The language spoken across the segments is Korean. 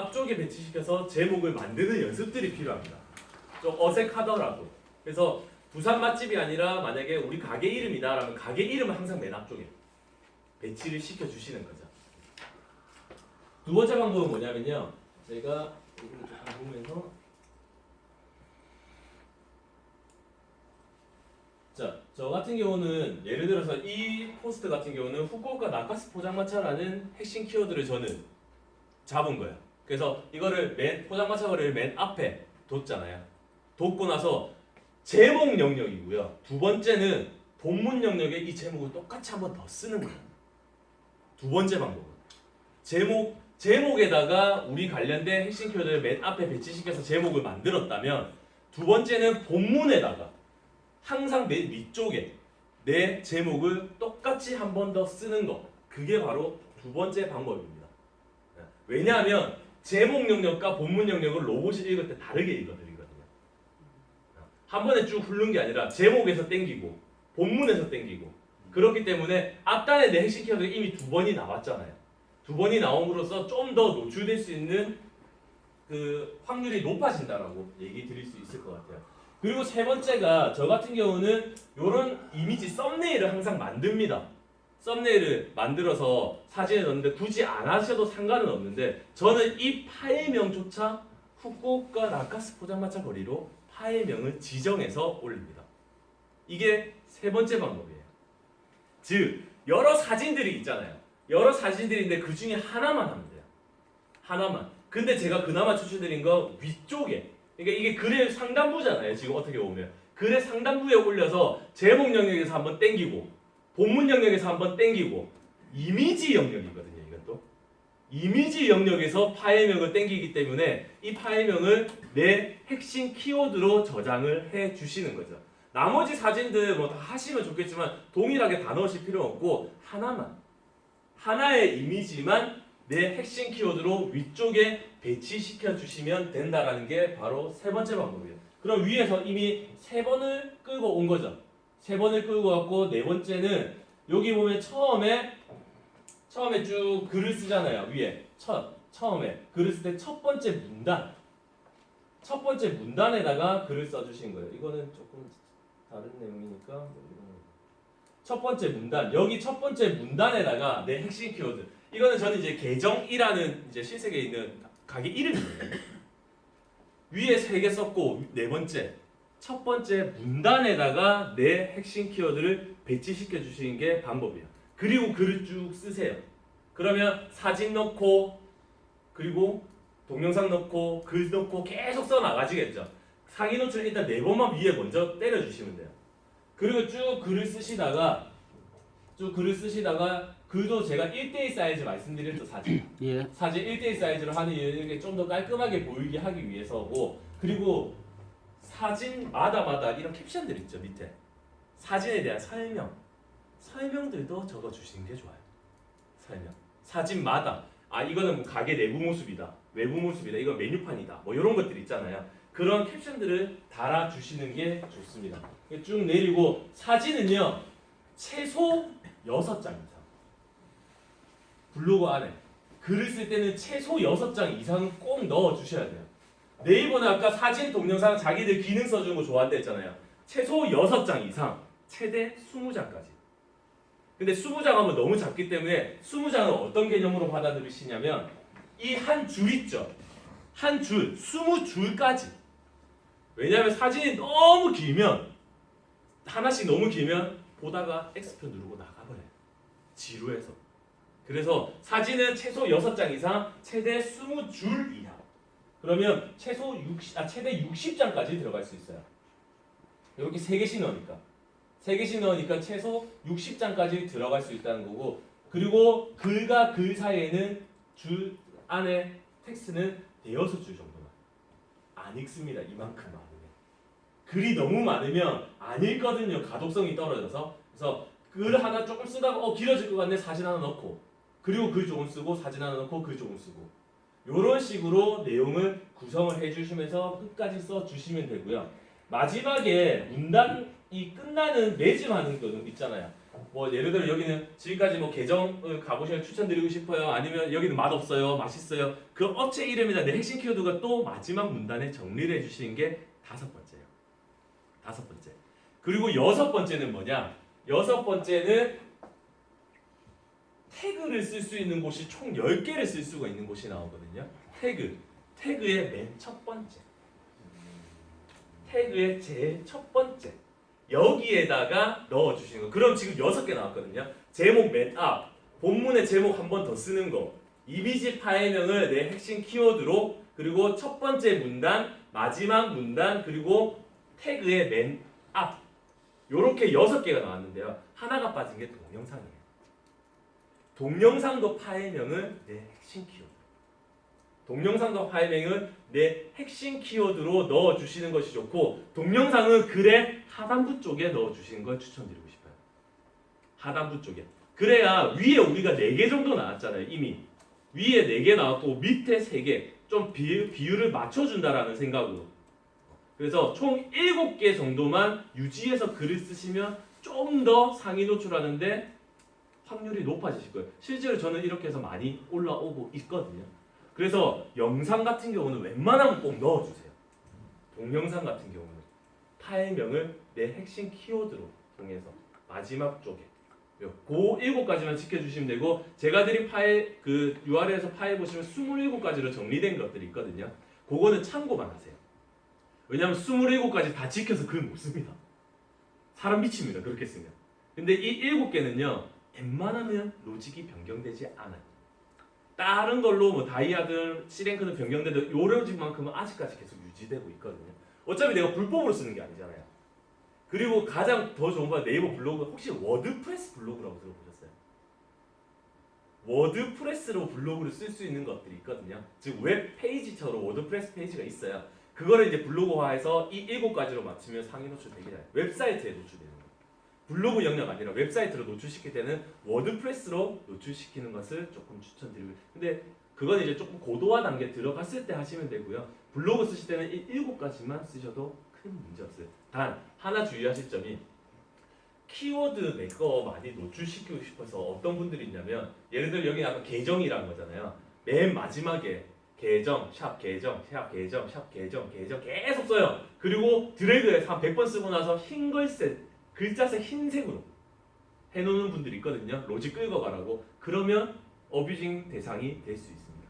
앞쪽에 배치시켜서 제목을 만드는 연습들이 필요합니다. 좀 어색하더라도. 그래서 부산 맛집이 아니라 만약에 우리 가게 이름이다 라면 가게 이름은 항상 맨 앞쪽에 배치를 시켜주시는 거죠. 두 번째 방법은 뭐냐면요. 제가 이걸 조금 보면서 자, 저 같은 경우는 예를 들어서 이 포스트 같은 경우는 후쿠오카 나카스 포장마차라는 핵심 키워드를 저는 잡은 거예요. 그래서 이거를 포장마차 거리를 맨 앞에 뒀잖아요. 뒀고 나서 제목 영역이고요. 두 번째는 본문 영역에 이 제목을 똑같이 한번 더 쓰는 거예요. 두 번째 방법은 제목에다가 우리 관련된 핵심 키워드를 맨 앞에 배치시켜서 제목을 만들었다면 두 번째는 본문에다가 항상 맨 위쪽에 내 제목을 똑같이 한 번 더 쓰는 거. 그게 바로 두 번째 방법입니다. 왜냐하면 제목 영역과 본문 영역을 로봇이 읽을 때 다르게 읽어드리거든요. 한 번에 쭉 훑는 게 아니라 제목에서 땡기고 본문에서 땡기고 그렇기 때문에 앞단에 내 핵심 키워드가 이미 두 번이 나왔잖아요. 두 번이 나옴으로써 좀 더 노출될 수 있는 그 확률이 높아진다라고 얘기 드릴 수 있을 것 같아요. 그리고 세 번째가 저 같은 경우는 이런 이미지 썸네일을 항상 만듭니다. 썸네일을 만들어서 사진에 넣는데 굳이 안 하셔도 상관은 없는데 저는 이 파일명조차 후쿠오카 나카스 포장마차 거리로 파일명을 지정해서 올립니다. 이게 세 번째 방법이에요. 즉 여러 사진들이 있잖아요. 여러 사진들인데 그 중에 하나만 하면 돼요. 하나만. 근데 제가 그나마 추천드린 거 위쪽에. 그러니까 이게 글의 상단부잖아요. 지금 어떻게 보면 글의 상단부에 올려서 제목 영역에서 한번 땡기고 본문 영역에서 한번 땡기고 이미지 영역이거든요. 이것도 이미지 영역에서 파일명을 땡기기 때문에 이 파일명을 내 핵심 키워드로 저장을 해 주시는 거죠. 나머지 사진들 뭐 다 하시면 좋겠지만 동일하게 다 넣으실 필요 없고 하나의 이미지만 내 핵심 키워드로 위쪽에 배치시켜 주시면 된다라는 게 바로 세 번째 방법이에요. 그럼 위에서 이미 세 번을 끌고 온 거죠. 세 번을 끌고 왔고 네 번째는 여기 보면 처음에 쭉 글을 쓰잖아요. 위에 처음에 글을 쓸 때 첫 번째 문단에다가 글을 써주신 거예요. 이거는 조금 다른 내용이니까 첫 번째 문단 여기 첫 번째 문단에다가 내 핵심 키워드 이거는 저는 이제 계정이라는 이제 실세계에 있는 가게 이름입니다. 위에 3개 썼고 네 번째 첫 번째 문단에다가 내 핵심 키워드를 배치시켜 주시는 게 방법이에요. 그리고 글을 쭉 쓰세요. 그러면 사진 넣고 그리고 동영상 넣고 글 넣고 계속 써 나가지겠죠. 상위 노출 일단 4번만 위에 먼저 때려 주시면 돼요. 그리고 쭉 글을 쓰시다가 글도 제가 1대1 사이즈 말씀드렸죠. 사진 1대1 사이즈로 하는 이유는 좀 더 깔끔하게 보이게 하기 위해서고 그리고 사진마다 이런 캡션들 있죠. 밑에 사진에 대한 설명들도 적어주시는 게 좋아요. 사진마다 이거는 뭐 가게 내부 모습이다 외부 모습이다 이건 메뉴판이다 뭐 이런 것들 있잖아요. 그런 캡션들을 달아주시는 게 좋습니다. 쭉 내리고 사진은요 최소 6장 이상 블로그 안에 글을 쓸 때는 최소 6장 이상은 꼭 넣어주셔야 돼요. 네이버는 아까 사진 동영상 자기들 기능 써주는 거 좋아한다 했잖아요. 최소 6장 이상 최대 20장까지. 근데 20장 하면 너무 작기 때문에 20장은 어떤 개념으로 받아들이시냐면 이 한 줄 있죠. 한 줄, 20줄까지. 왜냐하면 사진이 너무 길면 하나씩 너무 길면 보다가 X표 누르고 나가버려요. 지루해서. 그래서 사진은 최소 6장 이상 최대 20줄 이하. 그러면 최대 60장까지 들어갈 수 있어요. 이렇게 3개씩 넣으니까. 3개씩 넣으니까 최소 60장까지 들어갈 수 있다는 거고 그리고 글과 글 사이에는 줄 안에 텍스트는 대여섯 줄 정도만 안 읽습니다. 이만큼 많으면 글이 너무 많으면 안 읽거든요. 가독성이 떨어져서. 그래서 글 하나 조금 쓰다가 길어질 것 같네. 사진 하나 넣고 그리고 글 조금 쓰고 사진 하나 넣고 글 조금 쓰고 이런 식으로 내용을 구성을 해주시면서 끝까지 써주시면 되고요. 마지막에 문단이 끝나는 매짐하는 거 있잖아요. 뭐 예를 들어 여기는 지금까지 뭐 계정을 가보시면 추천드리고 싶어요. 아니면 여기는 맛없어요, 맛있어요. 그 업체 이름이나 내 핵심 키워드가 또 마지막 문단에 정리를 해주시는 게 5번째예요. 5번째. 그리고 6번째는 뭐냐? 6번째는 태그를 쓸 수 있는 곳이 총 10개를 쓸 수가 있는 곳이 나오거든요. 태그의 맨 첫 번째. 태그의 제일 첫 번째. 여기에다가 넣어주시는 거. 그럼 지금 6개 나왔거든요. 제목 맨 앞, 본문의 제목 한 번 더 쓰는 거, 이미지 파일명을 내 핵심 키워드로, 그리고 첫 번째 문단, 마지막 문단, 그리고 태그의 맨 앞. 요렇게 6개가 나왔는데요. 하나가 빠진 게 동영상이에요. 동영상도 파일명은 내 핵심 키워드. 동영상과 파일명은 내 핵심 키워드로 넣어주시는 것이 좋고, 동영상은 글의 하단부 쪽에 넣어주시는 걸 추천드리고 싶어요. 하단부 쪽에. 그래야 위에 우리가 4개 정도 나왔잖아요. 이미 위에 4개 나왔고 밑에 3개 좀 비율을 맞춰준다라는 생각으로. 그래서 총 7개 정도만 유지해서 글을 쓰시면 좀 더 상위 노출하는데 확률이 높아지실 거예요. 실제로 저는 이렇게 해서 많이 올라오고 있거든요. 그래서 영상 같은 경우는 웬만하면 꼭 넣어주세요. 동영상 같은 경우는 파일명을 내 핵심 키워드로 통해서 마지막 쪽에 그 7가지만 지켜주시면 되고, 제가 드린 파일 그 URL에서 파일 보시면 27가지로 정리된 것들이 있거든요. 그거는 참고만 하세요. 왜냐하면 27가지 다 지켜서 글 못 씁니다. 사람 미칩니다. 그렇게 쓰면. 근데 이 7개는요. 웬만하면 로직이 변경되지 않아요. 다른 걸로 뭐 다이아든 C랭크든 변경돼도 요 로직만큼은 아직까지 계속 유지되고 있거든요. 어차피 내가 불법으로 쓰는 게 아니잖아요. 그리고 가장 더 좋은 건 네이버 블로그, 혹시 워드프레스 블로그라고 들어보셨어요? 워드프레스로 블로그를 쓸 수 있는 것들이 있거든요. 즉 웹 페이지처럼 워드프레스 페이지가 있어요. 그거를 이제 블로그화해서 이 7가지로 맞추면 상위 노출 되게 잘. 웹사이트에 노출되는 거. 블로그 영역 아니라 웹사이트로 노출시킬 때는 워드프레스로 노출시키는 것을 조금 추천드리고. 근데 그건 이제 조금 고도화 단계 들어갔을 때 하시면 되고요. 블로그 쓰실 때는 이 7가지만 쓰셔도 큰 문제 없어요. 단 하나 주의하실 점이, 키워드 내 거 많이 노출시키고 싶어서 어떤 분들이 있냐면, 예를 들어 여기 아까 계정이라는 거잖아요. 맨 마지막에 계정, 샵 계정, 샵 계정, 샵 계정, 계정 계속 써요. 그리고 드래그해서 한 100번 쓰고 나서 흰 글색, 글자색 흰색으로 해놓는 분들이 있거든요. 로직 끌고 가라고. 그러면 어뷰징 대상이 될 수 있습니다.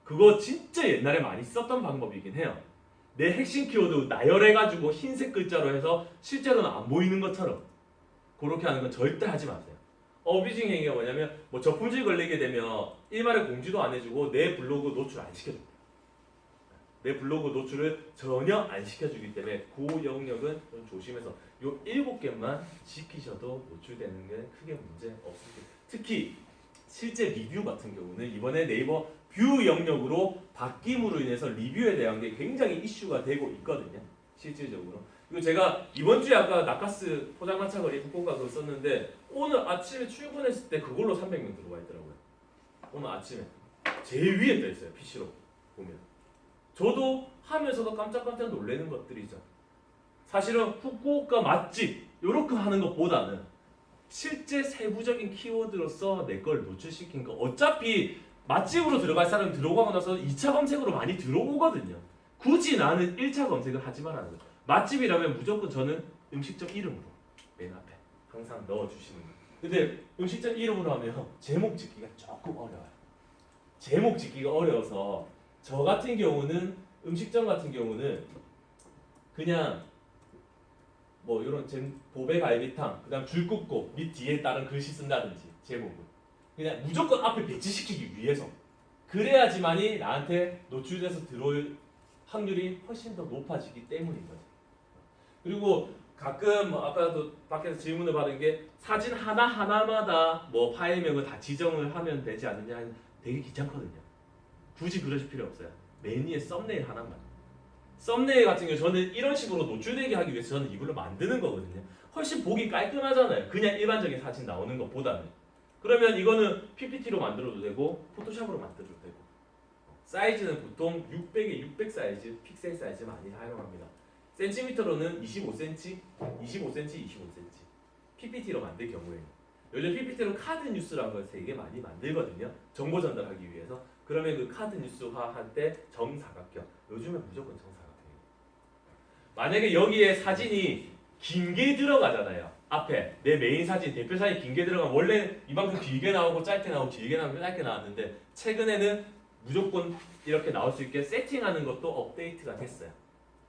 그거 진짜 옛날에 많이 썼던 방법이긴 해요. 내 핵심 키워드 나열해가지고 흰색 글자로 해서 실제로는 안 보이는 것처럼 그렇게 하는 건 절대 하지 마세요. 어뷰징 행위가 뭐냐면, 뭐 저품질 걸리게 되면 일말의 공지도 안 해주고 내 블로그 노출 안 시켜줍니다. 내 블로그 노출을 전혀 안 시켜주기 때문에 그 영역은 좀 조심해서 요 7개만 지키셔도 노출되는 게 크게 문제 없습니다. 특히 실제 리뷰 같은 경우는 이번에 네이버 뷰 영역으로 바뀜으로 인해서 리뷰에 대한 게 굉장히 이슈가 되고 있거든요. 실질적으로. 그리고 제가 이번 주에 아까 나카스 포장마차거리 후보가 그거 썼는데, 오늘 아침에 출근했을 때 그걸로 300명 들어와 있더라고요. 오늘 아침에 제일 위에 떠 있어요. PC로 보면. 저도 하면서도 깜짝깜짝 놀라는 것들이죠. 사실은 후쿠오카 맛집 이렇게 하는 것보다는 실제 세부적인 키워드로서 내 걸 노출시킨 거, 어차피 맛집으로 들어갈 사람이 들어가고 나서 2차 검색으로 많이 들어오거든요. 굳이 나는 1차 검색을 하지 말라는 거죠. 맛집이라면 무조건 저는 음식점 이름으로 맨 앞에 항상 넣어주시는 거예요. 근데 음식점 이름으로 하면 제목 짓기가 조금 어려워요. 제목 짓기가 어려워서 저 같은 경우는, 음식점 같은 경우는 그냥 뭐 이런 보배 갈비탕, 그다음 줄굽고 밑 뒤에 다른 글씨 쓴다든지 제목을 그냥 무조건 앞에 배치시키기 위해서, 그래야지만이 나한테 노출돼서 들어올 확률이 훨씬 더 높아지기 때문인 거죠. 그리고 가끔 뭐 아까도 밖에서 질문을 받은 게, 사진 하나하나마다 뭐 파일명을 다 지정을 하면 되지 않느냐, 되게 귀찮거든요. 굳이 그러실 필요 없어요. 메뉴에 썸네일 하나만. 썸네일 같은 경우 저는 이런 식으로 노출되게 하기 위해서 저는 이걸로 만드는 거거든요. 훨씬 보기 깔끔하잖아요. 그냥 일반적인 사진 나오는 것보다는. 그러면 이거는 PPT로 만들어도 되고 포토샵으로 만들어도 되고, 사이즈는 보통 600에 600 사이즈, 픽셀 사이즈 많이 사용합니다. 센티미터로는 25cm, 25cm, 25cm. PPT로 만들 경우에는 요즘 PPT로 카드 뉴스라는 걸 되게 많이 만들거든요. 정보 전달하기 위해서. 그러면 그 카드 뉴스화 할 때 정사각형. 요즘은 무조건 정사각형이에요. 만약에 여기에 사진이 긴 게 들어가잖아요. 앞에 내 메인 사진, 대표 사진 긴 게 들어가면 원래 이만큼 길게 나오고 짧게 나오고 길게 나오고 짧게 나왔는데 최근에는 무조건 이렇게 나올 수 있게 세팅하는 것도 업데이트가 됐어요.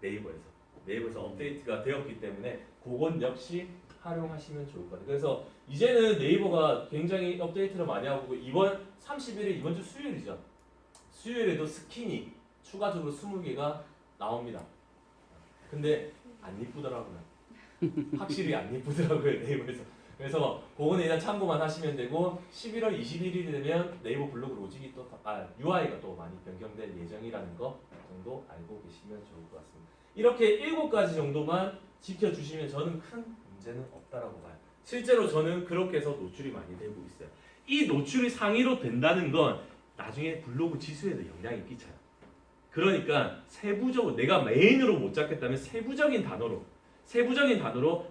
네이버에서 업데이트가 되었기 때문에 그건 역시 활용하시면 좋을 것 같아요. 그래서 이제는 네이버가 굉장히 업데이트를 많이 하고 이번 31일 이번 주 수요일이죠. 수요일에도 스킨이 추가적으로 20개가 나옵니다. 근데 안 이쁘더라고요. 확실히 안 이쁘더라고요 네이버에서. 그래서 그거는 일단 참고만 하시면 되고 11월 21일이 되면 네이버 블로그 로직이 또 UI가 또 많이 변경될 예정이라는 거 정도 알고 계시면 좋을 것 같습니다. 이렇게 7가지 정도만 지켜주시면 저는 큰 문제는 없다라고 봐요. 실제로 저는 그렇게 해서 노출이 많이 되고 있어요. 이 노출이 상위로 된다는 건 나중에 블로그 지수에도 영향이 끼쳐요. 그러니까 세부적으로 내가 메인으로 못 잡겠다면 세부적인 단어로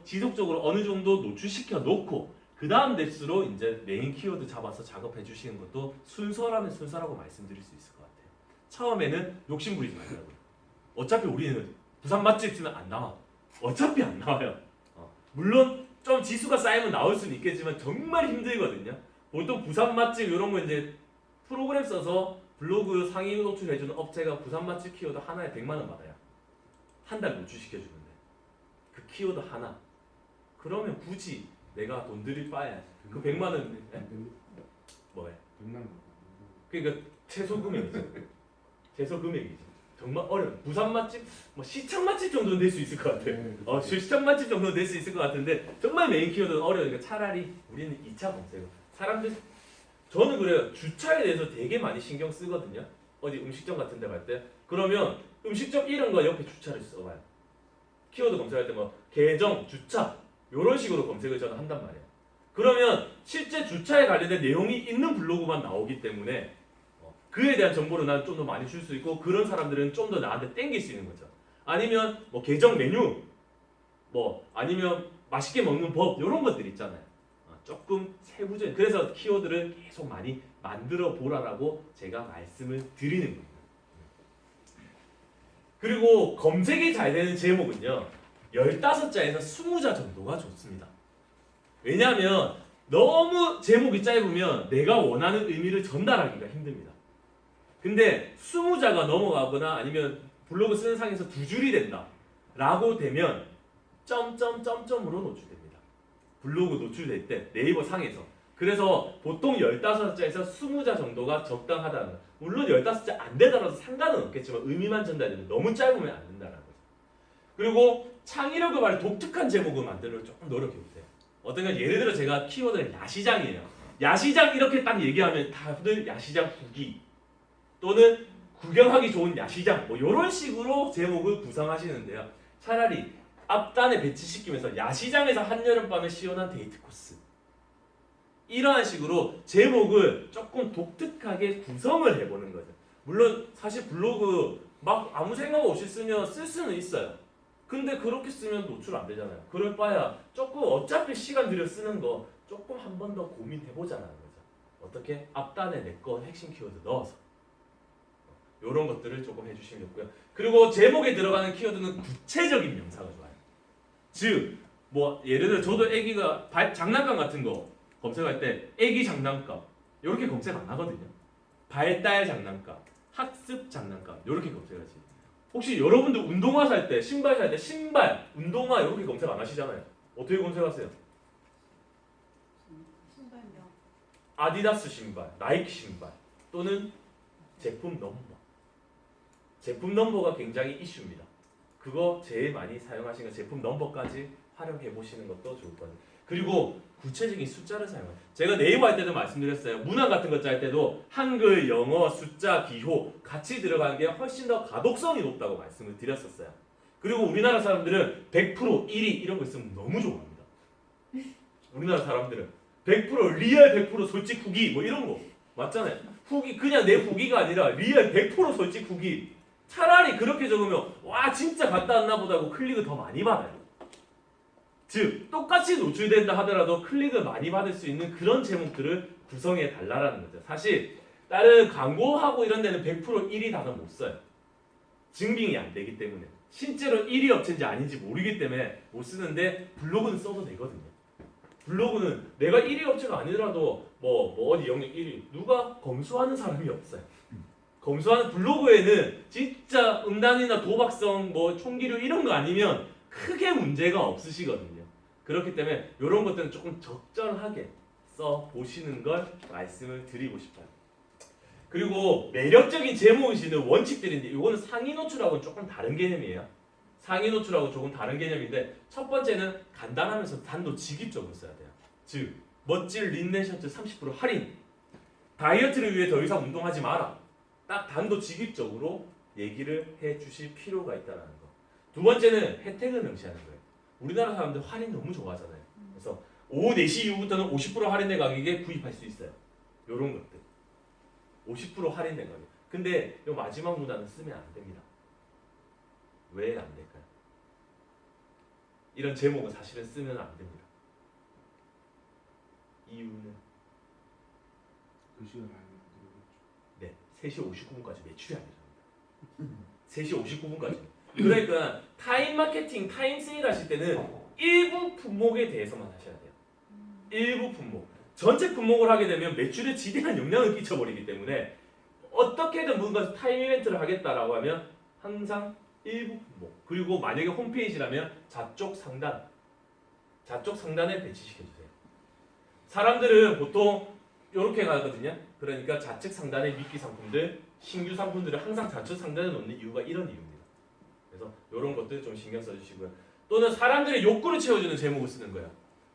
지속적으로 어느 정도 노출시켜 놓고 그 다음 뎁스로 이제 메인 키워드 잡아서 작업해 주시는 것도 순서라면 순서라고 말씀드릴 수 있을 것 같아요. 처음에는 욕심 부리지 말라고요. 어차피 우리는 부산 맛집 치면 안 나와. 어차피 안 나와요. 물론 좀 지수가 쌓이면 나올 수는 있겠지만 정말 힘들거든요. 보통 부산 맛집 이런 거 이제 프로그램 써서 블로그 상위 노출해주는 업체가 부산 맛집 키워드 하나에 100만 원 받아요. 한 달 노출시켜주는데 그 키워드 하나. 그러면 굳이 내가 돈 들일 바에 그 100만 원 뭐해? 100만 원. 그러니까 최소 금액이죠. 최소 금액이죠. 정말 어려워. 부산 맛집, 뭐 시청 맛집 정도는 될 수 있을 것 같아요. 시청 맛집 정도는 될 수 있을 것 같은데 정말 메인 키워드는 어려우니까 차라리 우리는 2차 검색어. 사람들 저는 그래요. 주차에 대해서 되게 많이 신경 쓰거든요. 어디 음식점 같은 데 갈 때. 그러면 음식점 이름과 옆에 주차를 써봐요. 키워드 검색할 때 뭐 계정, 주차 이런 식으로 검색을 저는 한단 말이에요. 그러면 실제 주차에 관련된 내용이 있는 블로그만 나오기 때문에 그에 대한 정보를 난 좀 더 많이 줄 수 있고 그런 사람들은 좀 더 나한테 땡길 수 있는 거죠. 아니면 뭐 계정 메뉴 뭐 아니면 맛있게 먹는 법 이런 것들 있잖아요. 조금 세부적인 그래서 키워드를 계속 많이 만들어 보라라고 제가 말씀을 드리는 겁니다. 그리고 검색이 잘 되는 제목은요 15자에서 20자 정도가 좋습니다. 왜냐하면 너무 제목이 짧으면 내가 원하는 의미를 전달하기가 힘듭니다. 근데 20자가 넘어가거나 아니면 블로그 쓰는 상에서 2줄이 된다 라고 되면 점점점점으로 노출됩니다. 블로그 노출될 때 네이버 상에서. 그래서 보통 15자에서 20자 정도가 적당하다는 거예요. 물론 15자 안 되더라도 상관은 없겠지만 의미만 전달되면 너무 짧으면 안 된다는 거죠. 그리고 창의력을 발휘 독특한 제목을 만들려고 조금 노력해보세요. 어떤가 예를 들어 제가 키워드는 야시장이에요. 야시장 이렇게 딱 얘기하면 다들 야시장 후기 또는 구경하기 좋은 야시장 뭐 이런 식으로 제목을 구성하시는데요. 차라리 앞단에 배치시키면서 야시장에서 한여름밤의 시원한 데이트 코스 이러한 식으로 제목을 조금 독특하게 구성을 해보는 거죠. 물론 사실 블로그 막 아무 생각 없이 쓰면 쓸 수는 있어요. 근데 그렇게 쓰면 노출 안 되잖아요. 그럴 바야 조금 어차피 시간 들여 쓰는 거 조금 한 번 더 고민해보자는 거죠. 어떻게? 앞단에 내 거 핵심 키워드 넣어서 이런 것들을 조금 해주시면 좋고요. 그리고 제목에 들어가는 키워드는 구체적인 명사가 좋아요. 즉, 뭐 예를 들어 저도 애기가 장난감 같은 거 검색할 때 애기 장난감 이렇게 검색 안 하거든요. 발달 장난감, 학습 장난감 이렇게 검색하지. 혹시 여러분들 운동화 살 때, 신발 살 때 신발, 운동화 이렇게 검색 안 하시잖아요. 어떻게 검색하세요? 신발명. 아디다스 신발, 나이키 신발 또는 제품 넘버. 제품 넘버가 굉장히 이슈입니다. 그거 제일 많이 사용하시는 제품 넘버까지 활용해 보시는 것도 좋을 것 같아요. 그리고 구체적인 숫자를 사용해요. 제가 네이버 할 때도 말씀드렸어요. 문항 같은 거 짤 때도 한글, 영어, 숫자, 기호 같이 들어가는 게 훨씬 더 가독성이 높다고 말씀을 드렸었어요. 그리고 우리나라 사람들은 100%, 1위 이런 거 있으면 너무 좋아합니다. 우리나라 사람들은 100% 리얼 100% 솔직 후기 뭐 이런 거 맞잖아요. 후기 그냥 내 후기가 아니라 리얼 100% 솔직 후기. 차라리 그렇게 적으면 와 진짜 갔다 왔나 보다 하고 클릭을 더 많이 받아요. 즉 똑같이 노출된다 하더라도 클릭을 많이 받을 수 있는 그런 제목들을 구성해 달라라는 거죠. 사실 다른 광고하고 이런 데는 100% 1위 단어 못 써요. 증빙이 안 되기 때문에 실제로 1위 업체인지 아닌지 모르기 때문에 못 쓰는데 블로그는 써도 되거든요. 블로그는 내가 1위 업체가 아니더라도 뭐 어디 영역 1위 누가 검수하는 사람이 없어요. 검수하는 블로그에는 진짜 음란이나 도박성 뭐 총기류 이런 거 아니면 크게 문제가 없으시거든요. 그렇기 때문에 이런 것들은 조금 적절하게 써 보시는 걸 말씀을 드리고 싶어요. 그리고 매력적인 제목을 짓는 원칙들인데 이거는 상위 노출하고는 조금 다른 개념이에요. 상위 노출하고 조금 다른 개념인데 첫 번째는 간단하면서 단도직입적으로 써야 돼요. 즉 멋진 린넨 셔츠 30% 할인, 다이어트를 위해 더 이상 운동하지 마라. 딱 단도직입적으로 얘기를 해주실 필요가 있다는 거. 두 번째는 혜택을 명시하는 거예요. 우리나라 사람들 할인 너무 좋아하잖아요. 그래서 오후 4시 이후부터는 50% 할인된 가격에 구입할 수 있어요. 이런 것들 50% 할인된 가격. 근데 이 마지막 문단은 쓰면 안 됩니다. 왜 안 될까요? 이런 제목은 사실은 쓰면 안 됩니다. 이유는 글씨가 많이 들어오죠. 네, 3시 59분까지 매출이 안 됩니다. 3시 59분까지. 그러니까 타임 마케팅, 타임 세일 하실 때는 일부 품목에 대해서만 하셔야 돼요. 일부 품목. 전체 품목을 하게 되면 매출에 지대한 영향을 끼쳐버리기 때문에 어떻게든 뭔가 타임 이벤트를 하겠다라고 하면 항상 일부 품목. 그리고 만약에 홈페이지라면 좌쪽 상단에 배치시켜주세요. 사람들은 보통 이렇게 가거든요. 그러니까 좌측 상단에 미끼 상품들, 신규 상품들을 항상 좌측 상단에 놓는 이유가 이런 이유입니다. 그래서 이런 것들 좀 신경 써주시고요. 또는 사람들의 욕구를 채워주는 제목을 쓰는 거예요.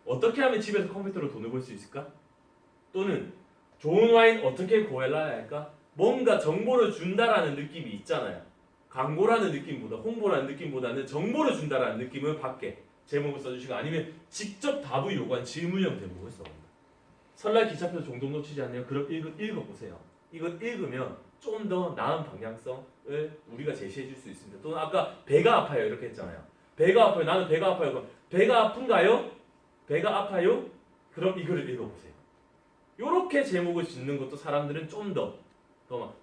어떻게 하면 집에서 컴퓨터로 돈을 벌 수 있을까? 또는 좋은 와인 어떻게 구해야 할까? 뭔가 정보를 준다라는 느낌이 있잖아요. 광고라는 느낌보다 홍보라는 느낌보다는 정보를 준다라는 느낌을 받게 제목을 써주시고 아니면 직접 답을 요구한 질문형 제목을 써봅니다. 설날 기차표 종도 놓치지 않네요. 그럼 읽어보세요. 이걸 읽으면 좀 더 나은 방향성을 우리가 제시해 줄 수 있습니다. 또는 아까 배가 아파요 이렇게 했잖아요. 배가 아파요. 나는 배가 아파요. 그럼 배가 아픈가요? 배가 아파요? 그럼 이거를 읽어보세요. 이렇게 제목을 짓는 것도 사람들은 좀 더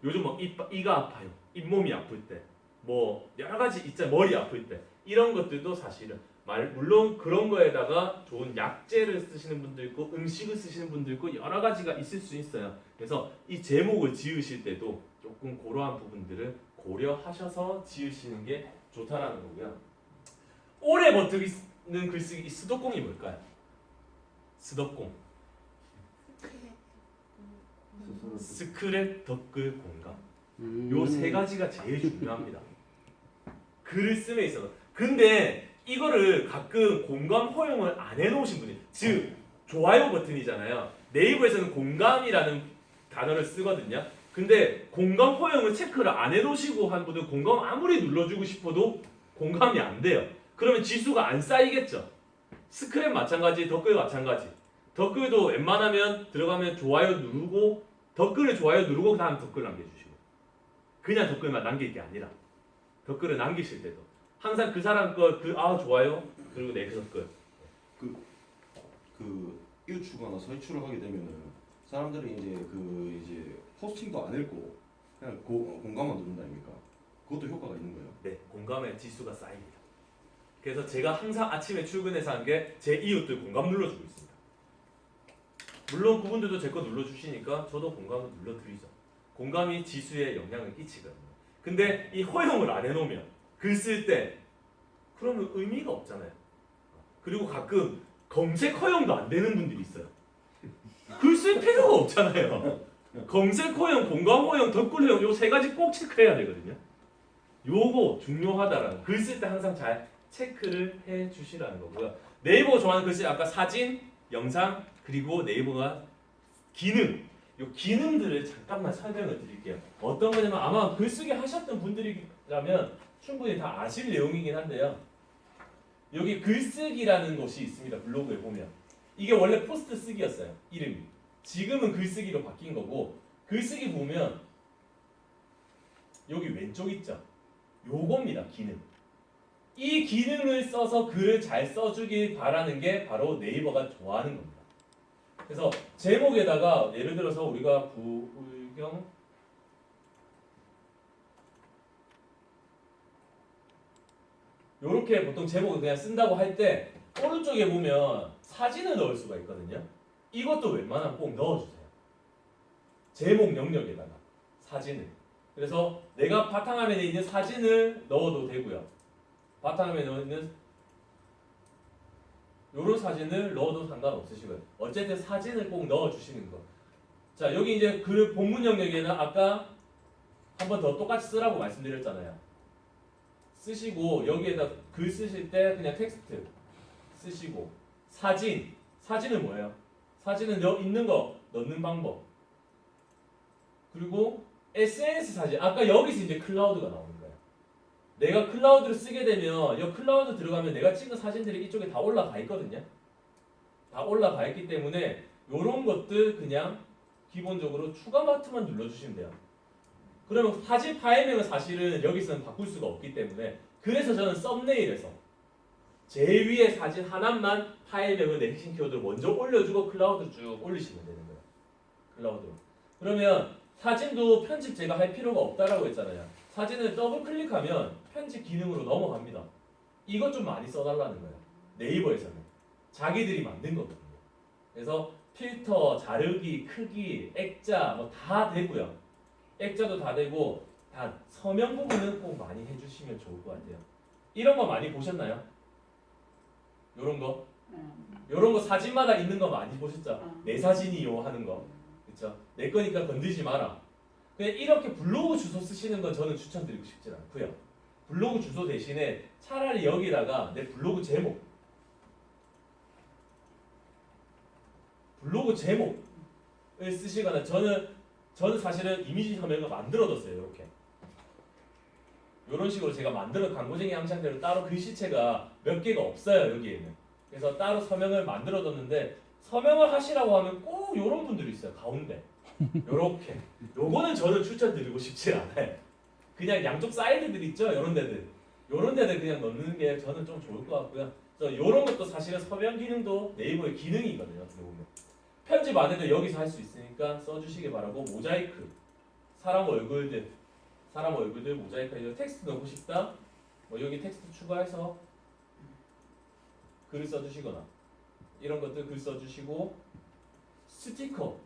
요즘 뭐 이가 아파요. 잇몸이 아플 때, 뭐 여러 가지 있잖아요. 머리 아플 때 이런 것들도 사실은 물론 그런 거에다가 좋은 약재를 쓰시는 분도 있고 음식을 쓰시는 분도 있고 여러 가지가 있을 수 있어요. 그래서 이 제목을 지으실 때도 조금 그러한 부분들을 고려하셔서 지으시는 게 좋다라는 거고요. 오래 버티는 글쓰기 스도공이 뭘까요? 스도공. 스크랩, 덧글, 공감. 요 세 가지가 제일 중요합니다. 글을 씀에 있어서. 근데 이거를 가끔 공감 허용을 안 해놓으신 분이, 즉 좋아요 버튼이잖아요. 네이버에서는 공감이라는 단어를 쓰거든요. 근데 공감 허용을 체크를 안 해놓으시고 한 분은 공감 아무리 눌러주고 싶어도 공감이 안 돼요. 그러면 지수가 안 쌓이겠죠. 스크랩 마찬가지, 덧글 마찬가지. 덧글도 웬만하면 들어가면 좋아요 누르고 덧글을 좋아요 누르고 그 다음 덧글 남겨주시고 그냥 덧글만 남길 게 아니라 덧글을 남기실 때도 항상 그 사람 거 좋아요 그리고 내 덧글 이웃추거나 서이추를 하게 되면은 사람들이 이제 포스팅도 안 읽고 그냥 공감만 누른다 아닙니까? 그것도 효과가 있는 거예요. 네, 공감의 지수가 쌓입니다. 그래서 제가 항상 아침에 출근해서 한 게 제 이웃들 공감 눌러주고 있습니다. 물론 그분들도 제 거 눌러주시니까 저도 공감을 눌러드리죠. 공감이 지수에 영향을 끼치거든요. 근데 이 허용을 안 해놓으면 글 쓸 때 그러면 의미가 없잖아요. 그리고 가끔 검색 허용도 안 되는 분들이 있어요. 글 쓸 필요가 없잖아요. 검색 허용, 공감 허용, 덧글 허용 요 세 가지 꼭 체크해야 되거든요. 요거 중요하다라는 글 쓸 때 항상 잘 체크를 해 주시라는 거고요. 네이버가 좋아하는 글씨 아까 사진, 영상 그리고 네이버가 기능 요 기능들을 잠깐만 설명을 드릴게요. 어떤 거냐면 아마 글쓰기 하셨던 분들이라면 충분히 다 아실 내용이긴 한데요. 여기 글쓰기라는 곳이 있습니다. 블로그에 보면 이게 원래 포스트 쓰기였어요. 이름이 지금은 글쓰기로 바뀐 거고 글쓰기 보면 여기 왼쪽 있죠. 요겁니다. 기능 이 기능을 써서 글을 잘 써주길 바라는 게 바로 네이버가 좋아하는 겁니다. 그래서 제목에다가 예를 들어서 우리가 부울경 요렇게 보통 제목을 그냥 쓴다고 할 때 오른쪽에 보면 사진을 넣을 수가 있거든요. 이것도 웬만하면 꼭 넣어주세요. 제목 영역에다가 사진을. 그래서 내가 바탕화면에 있는 사진을 넣어도 되고요. 바탕화면에 있는 요런 사진을 넣어도 상관없으시고요. 어쨌든 사진을 꼭 넣어주시는 거. 자, 여기 이제 글 본문 영역에는 아까 한 번 더 똑같이 쓰라고 말씀드렸잖아요. 쓰시고 여기에다 글 쓰실 때 그냥 텍스트 쓰시고 사진은 뭐예요? 사진은 있는 거 넣는 방법. 그리고 SNS 사진. 아까 여기서 이제 클라우드가 나오는 거예요. 내가 클라우드를 쓰게 되면 이 클라우드 들어가면 내가 찍은 사진들이 이쪽에 다 올라가 있거든요. 다 올라가 있기 때문에 이런 것들 그냥 기본적으로 추가 버튼만 눌러주시면 돼요. 그러면 사진 파일명은 사실은 여기서는 바꿀 수가 없기 때문에 그래서 저는 썸네일에서 제일 위에 사진 하나만 파일명을 내 핵심 키워드로 먼저 올려주고 클라우드로 쭉 올리시면 되는 거예요. 클라우드로. 그러면 사진도 편집 제가 할 필요가 없다라고 했잖아요. 사진을 더블 클릭하면 편집 기능으로 넘어갑니다. 이것 좀 많이 써달라는 거예요. 네이버에서는. 자기들이 만든 거거든요. 그래서 필터, 자르기, 크기, 액자 뭐 다 되고요. 액자도 다 되고 다 서명 부분은 꼭 많이 해주시면 좋을 것 같아요. 이런 거 많이 보셨나요? 요런 거? 요런 거 사진마다 있는 거 많이 보셨죠? 내 사진이요 하는 거. 그쵸? 내 거니까 건드리지 마라. 그냥 이렇게 블로그 주소 쓰시는 건 저는 추천드리고 싶진 않고요. 블로그 주소 대신에 차라리 여기다가 내 블로그 제목을 쓰시거나 저는 사실은 이미지 서명을 만들어뒀어요. 이렇게 이런 식으로 제가 만들어 광고쟁이 양식대로 따로 글씨체가 몇 개가 없어요. 여기에는. 그래서 따로 서명을 만들어뒀는데 서명을 하시라고 하면 꼭 이런 분들이 있어요. 가운데 요렇게. 요거는 저는 추천드리고 싶지 않아요. 그냥 양쪽 사이드들 있죠. 요런 데들 그냥 넣는 게 저는 좀 좋을 것 같고요. 그래서 요런 것도 사실은 서명 기능도 네이버의 기능이거든요. 어떻게 보면. 편집 안 해도 여기서 할 수 있으니까 써주시기 바라고. 모자이크, 사람 얼굴들 모자이크 해서 텍스트 넣고 싶다. 뭐 여기 텍스트 추가해서 글을 써주시거나 이런 것들 글 써주시고 스티커.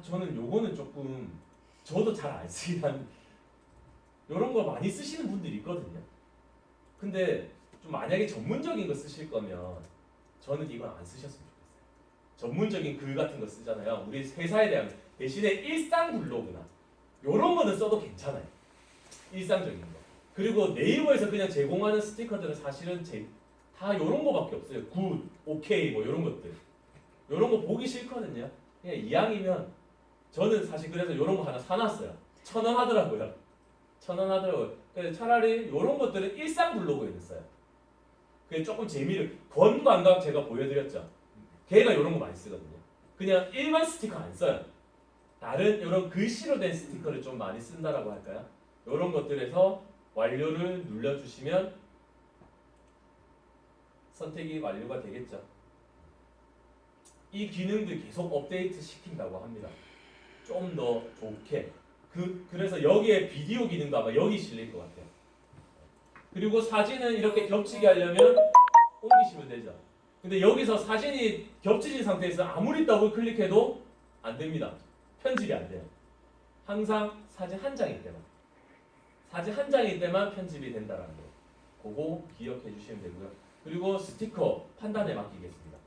저는 요거는 조금 저도 잘 안 쓰긴 한 요런 거 많이 쓰시는 분들이 있거든요. 근데 좀 만약에 전문적인 거 쓰실 거면 저는 이건 안 쓰셨으면 좋겠어요. 전문적인 글 같은 거 쓰잖아요. 우리 회사에 대한 대신에 일상 블로그나 요런 거는 써도 괜찮아요. 일상적인 거. 그리고 네이버에서 그냥 제공하는 스티커들은 사실은 다 요런 거밖에 없어요. 굿, 오케이 뭐 요런 것들. 요런 거 보기 싫거든요. 그냥 이왕이면 저는 사실 그래서 요런 거 하나 사놨어요. 1,000원 하더라고요. 1,000원 하더라고요. 그래서 차라리 요런 것들은 일상 블로그에 넣었어요. 그게 조금 재미를 권광각 제가 보여드렸죠. 걔가 요런 거 많이 쓰거든요. 그냥 일반 스티커 안 써요. 다른 요런 글씨로 된 스티커를 좀 많이 쓴다라고 할까요? 요런 것들에서 완료를 눌러주시면 선택이 완료가 되겠죠. 이 기능들 계속 업데이트 시킨다고 합니다. 좀 더 좋게. 그래서 여기에 비디오 기능도 아마 여기 실릴 것 같아요. 그리고 사진은 이렇게 겹치게 하려면 옮기시면 되죠. 근데 여기서 사진이 겹쳐진 상태에서 아무리 더블 클릭해도 안 됩니다. 편집이 안 돼요. 항상 사진 한 장일 때만. 사진 한 장일 때만 편집이 된다는 거. 그거 기억해 주시면 되고요. 그리고 스티커 판단에 맡기겠습니다.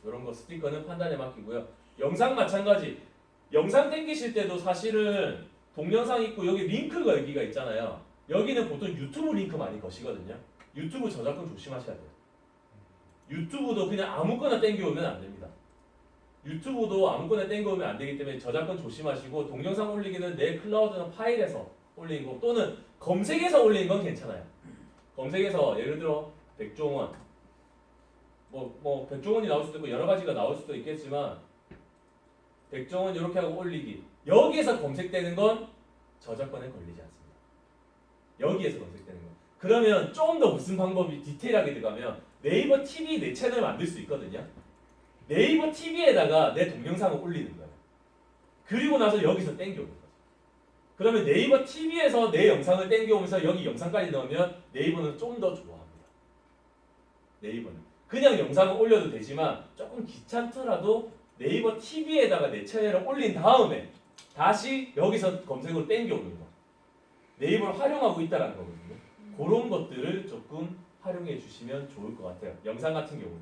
이런 거 스티커는 판단에 맡기고요. 영상 마찬가지. 영상 땡기실 때도 사실은 동영상 있고 여기 링크가 여기가 있잖아요. 여기는 보통 유튜브 링크 많이 거시거든요. 유튜브 저작권 조심하셔야 돼요. 유튜브도 그냥 아무거나 땡겨오면 안 됩니다. 유튜브도 아무거나 땡겨오면 안 되기 때문에 저작권 조심하시고 동영상 올리기는 내 클라우드나 파일에서 올리는 거 또는 검색해서 올리는 건 괜찮아요. 검색해서 예를 들어 백종원 뭐 백종원이 나올 수도 있고 여러 가지가 나올 수도 있겠지만 백종원 이렇게 하고 올리기 여기에서 검색되는 건 저작권에 걸리지 않습니다. 여기에서 검색되는 건 그러면 좀 더 무슨 방법이 디테일하게 들어가면 네이버 TV 내 채널 만들 수 있거든요. 네이버 TV에다가 내 동영상을 올리는 거예요. 그리고 나서 여기서 땡겨오는 거죠. 그러면 네이버 TV에서 내 영상을 땡겨오면서 여기 영상까지 넣으면 네이버는 좀 더 좋아합니다. 네이버는 그냥 영상을 올려도 되지만 조금 귀찮더라도 네이버 TV에다가 내 채널을 올린 다음에 다시 여기서 검색으로 땡겨오는 거. 네이버를 활용하고 있다는 거거든요. 그런 것들을 조금 활용해 주시면 좋을 것 같아요. 영상 같은 경우는.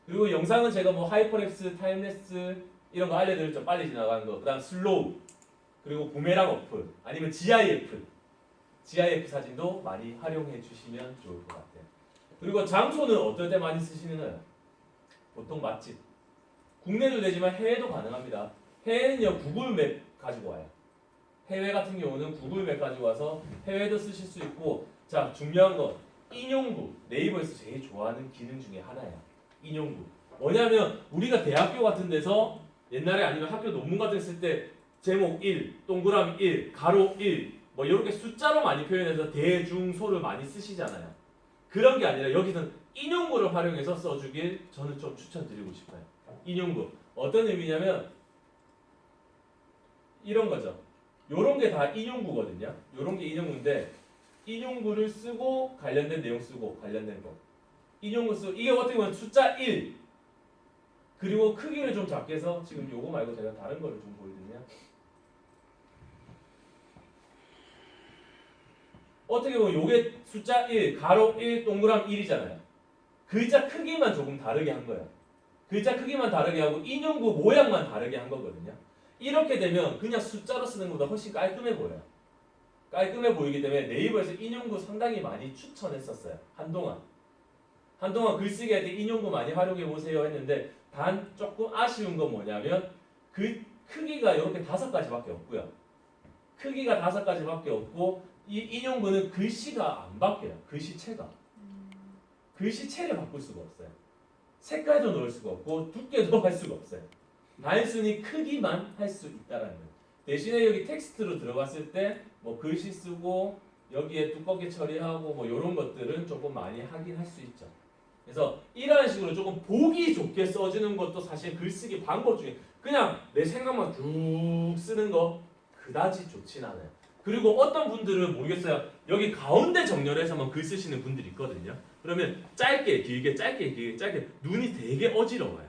그리고 영상은 제가 뭐 하이퍼랩스, 타임랩스 이런 거 알려드렸죠. 빨리 지나가는 거. 그 다음 슬로우. 그리고 부메랑 어플. 아니면 GIF. GIF 사진도 많이 활용해 주시면 좋을 것 같아요. 그리고 장소는 어떨 때 많이 쓰시나요? 보통 맛집. 국내도 되지만 해외도 가능합니다. 해외는요 구글맵 가지고 와요. 해외 같은 경우는 구글맵 가지고 와서 해외도 쓰실 수 있고, 자 중요한 건 인용구. 네이버에서 제일 좋아하는 기능 중에 하나예요. 인용구. 뭐냐면 우리가 대학교 같은 데서 옛날에 아니면 학교 논문 같은 거 쓸 때 제목 1, 동그라미 1, 가로 1 뭐 이렇게 숫자로 많이 표현해서 대중소를 많이 쓰시잖아요. 그런 게 아니라 여기서는 인용구를 활용해서 써주길 저는 좀 추천드리고 싶어요. 인용구. 어떤 의미냐면 이런 거죠. 요런 게 다 인용구거든요. 요런 게 인용구인데 인용구를 쓰고 관련된 내용 쓰고 관련된 거. 인용구 쓰고 이게 어떻게 보면 숫자 1 그리고 크기를 좀 작게 해서 지금 요거 말고 제가 다른 거를 좀 보여드리면 어떻게 보면 요게 숫자 1 가로 1 동그라미 1이잖아요. 글자 크기만 조금 다르게 한 거예요. 글자 크기만 다르게 하고 인용구 모양만 다르게 한 거거든요. 이렇게 되면 그냥 숫자로 쓰는 것보다 훨씬 깔끔해 보여요. 깔끔해 보이기 때문에 네이버에서 인용구 상당히 많이 추천했었어요. 한동안 글쓰기 할 때 인용구 많이 활용해 보세요 했는데 단 조금 아쉬운 건 뭐냐면 그 크기가 이렇게 5가지밖에 없고요. 크기가 5가지밖에 없고 이 인용구는 글씨가 안 바뀌어요. 글씨체가. 글씨체를 바꿀 수가 없어요. 색깔도 넣을 수가 없고 두께도 할 수가 없어요. 단순히 크기만 할 수 있다라는 거예요. 대신에 여기 텍스트로 들어갔을 때 뭐 글씨 쓰고 여기에 두껍게 처리하고 뭐 이런 것들은 조금 많이 하긴 할 수 있죠. 그래서 이런 식으로 조금 보기 좋게 써주는 것도 사실 글쓰기 방법 중에 그냥 내 생각만 쭉 쓰는 거 그다지 좋진 않아요. 그리고 어떤 분들은 모르겠어요. 여기 가운데 정렬해서만 글 쓰시는 분들이 있거든요. 그러면 짧게 길게 짧게 길게 짧게 눈이 되게 어지러워요.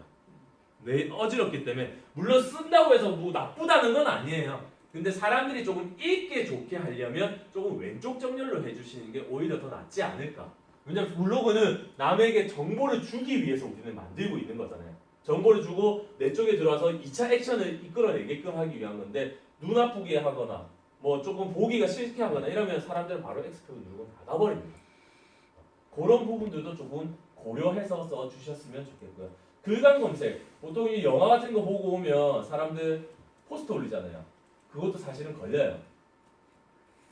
네, 어지럽기 때문에 물론 쓴다고 해서 뭐 나쁘다는 건 아니에요. 근데 사람들이 조금 읽기 좋게 하려면 조금 왼쪽 정렬로 해주시는 게 오히려 더 낫지 않을까. 왜냐면 블로그는 남에게 정보를 주기 위해서 우리는 만들고 있는 거잖아요. 정보를 주고 내 쪽에 들어와서 2차 액션을 이끌어내게끔 하기 위한 건데 눈 아프게 하거나 뭐 조금 보기가 싫게 하거나 이러면 사람들은 바로 엑스표를 누르고 닫아버립니다. 그런 부분들도 조금 고려해서 써주셨으면 좋겠고요. 글간 검색. 보통 이 영화 같은 거 보고 오면 사람들 포스트 올리잖아요. 그것도 사실은 걸려요.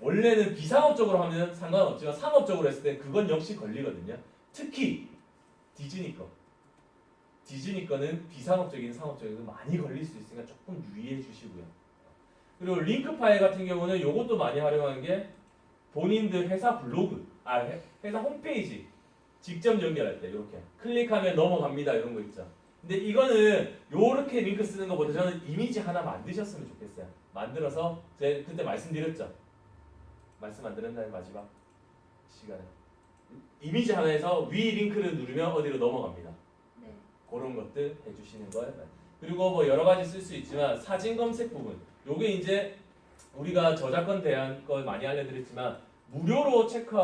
원래는 비상업적으로 하면 상관없지만 상업적으로 했을 때 그건 역시 걸리거든요. 특히 디즈니 거. 디즈니 거는 비상업적인 상업적인 거 많이 걸릴 수 있으니까 조금 유의해 주시고요. 그리고 링크 파일 같은 경우는 이것도 많이 활용하는 게 본인들 회사 블로그, 회사 홈페이지 직접 연결할 때 이렇게 클릭하면 넘어갑니다 이런 거 있죠. 근데 이거는 요렇게 링크 쓰는 것보다 저는 이미지 하나 만드셨으면 좋겠어요. 만들어서 제가 그때 말씀드렸죠. 말씀 안 드렸나요 마지막 시간에? 이미지 하나에서 위 링크를 누르면 어디로 넘어갑니다. 네. 그런 것들 해주시는 걸. 그리고 뭐 여러 가지 쓸 수 있지만 사진 검색 부분. 요게 이제 우리가 저작권 대한 걸 많이 알려드렸지만 무료로 체크하고